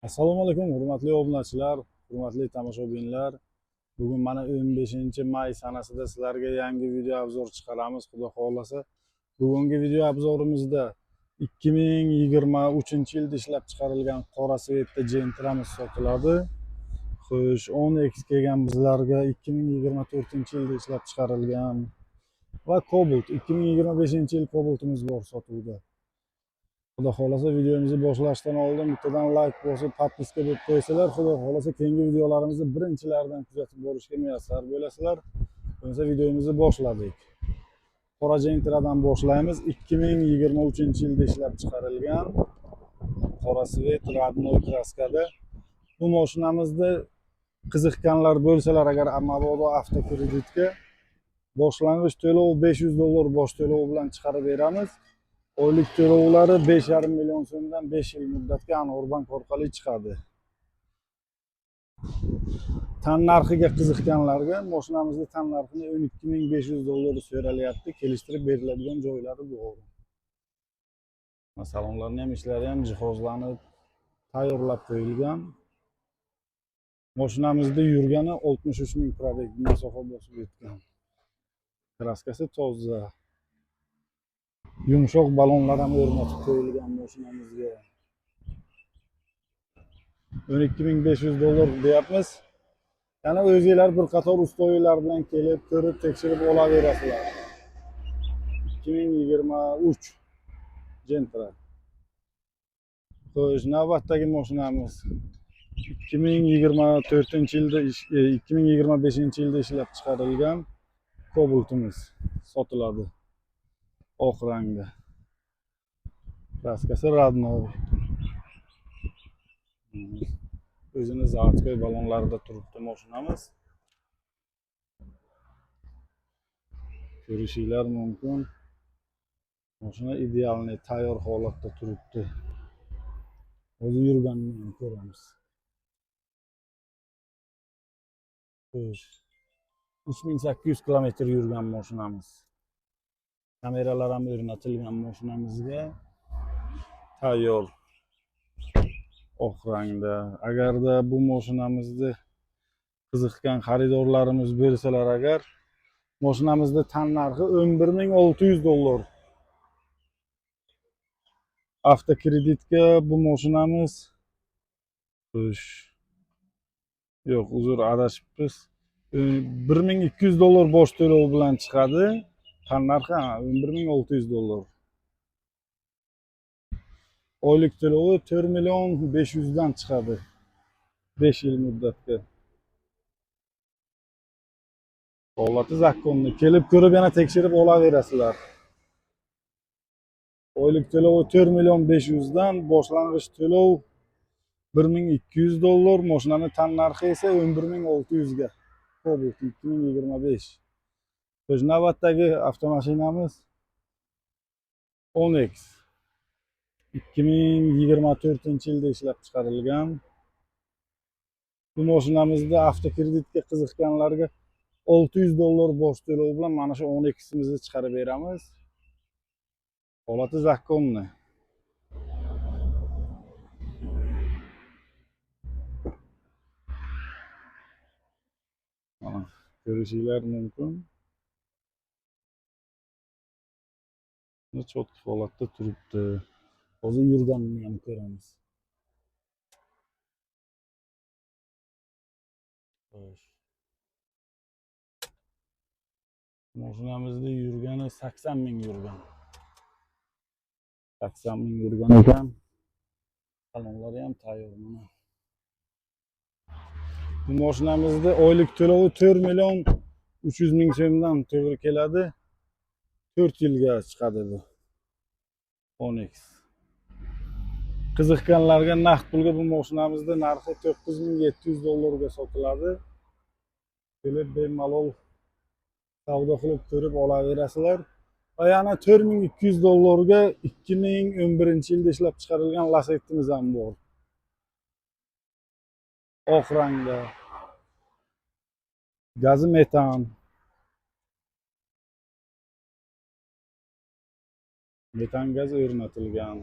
Assalomu alaykum, hurmatli obunachilar, hurmatli tomoshabinlar. Bugun mana 15-may sanasida sizlarga yangi video obzor chiqaramiz, xudo xolasa. Bugungi video obzorimizda 2023-yilda ishlab chiqarilgan qora svetda Gentra'miz sotiladi. Xo'sh, 10X kelgan bizlarga 2024-yilda ishlab chiqarilgan va Cobalt 2025-yil Cobaltimiz bor sotuvda. Xudo xolasa videomizni boshlashdan oldin bittadan like bosib, podpiska deb qo'ysalar, xudo xolasa keyingi videolarimizni birinchilardan kuzatib borishga muyassar bo'lasizlar. Bo'lmasa videomizni boshladik. Qora Gentra'dan boshlaymiz. 2023-yilda ishlab chiqarilgan qora svet radnoy kraskada. Bu mashinamizda qiziqqanlar bo'lsalar, agar mabodo avtokreditga boshlang'ich to'lov $500 bosh to'lov bilan chiqarib beramiz. Oylik to'lovlari 5,5 million so'mdan 5 yil muddatga Anorbank orqali chiqadi. Tan narxiga qiziqqanlarga mashinamizning tan narxini $12,500 so'ralyapti. Kelishtirib beriladigan joylari bor. Salonlarning ham ishlari ham jihozlanib, tayyorlab qo'yilgan. Mashinamizda yurgani 63 ming probeg masofa bosib o'tgan. Kraskasi toza. Yumshoq balonlar ham o'rnatib qo'yilgan mashinamizga. $12,500 deyapmiz. Yana o'zingizlar bir qator ustoylar bilan kelib, ko'rib, tekshirib olaverasizlar. 2023 Gentra. Xo'sh, navbatdagi mashinamiz 2025-yilda ishlab chiqarilgan Cobaltimiz sotiladi. Oq rangda. Kraskasi radnoy. O'zini zavодской balonlarida turibdi mashinamiz. Ko'rishinglar mumkin. Mashina idealniy tayyor holatda turibdi. O'zi yurganini ham ko'ramiz. 3800 kilometr yurgan mashinamiz. Kameralar ham o'rnatilgan mashinamizga. Tayyor. Oq rangda. Agarda bu mashinamizni qiziqqan xaridorlarimiz bo'lsalar, agar mashinamizda tan narxi $11,600. Avtokreditga bu mashinamiz yo'q, uzr, adashibmiz. $1,200 bosh to'lov bilan chiqadi. Tan narxi $11,600. Oylik to'lovi 4,5 million dan chiqadi. 5 yil muddatga. Holati zakonni. Kelib ko'rib yana tekshirib olaverasizlar. Oylik to'lovi 4,5 million dan, boshlang'ich to'lov $1,200, mashinaning tan narxi esa 11,600 ga. Cobalt 2025. Biz navbatdagi avtomashinamiz 10X. 2024-yilda ishlab chiqarilgan. Bu mashinamizda avtokreditga qiziqqanlarga $600 bosh to'lov bilan mana shu 10X'imizni chiqarib beramiz. Holati zakonni. Mana ko'rishinglar mumkin. Chotki holatda turibdi. Hozir yurganini ham ko'ramiz. Mashinamizda yurgani 80 ming yurgan. 80 ming yurgan ekan. Salonlari ham tayyor mana. Bu mashinamizda oylik to'lovi 4,3 million so'mdan to'g'ri keladi. 4 yilga chiqadi bu 10X. Qiziqqanlarga naqd pulga bu mashinamizda narxi $9,700 ga sotiladi. Kelib bemalol savdo qilib ko'rib olaverasizlar. Va yana $4,200 ga 2011-yilda ishlab chiqarilgan Lasettimiz ham bor. Oq rangda. Gazi metan. Metan gaz o'rnatilgan.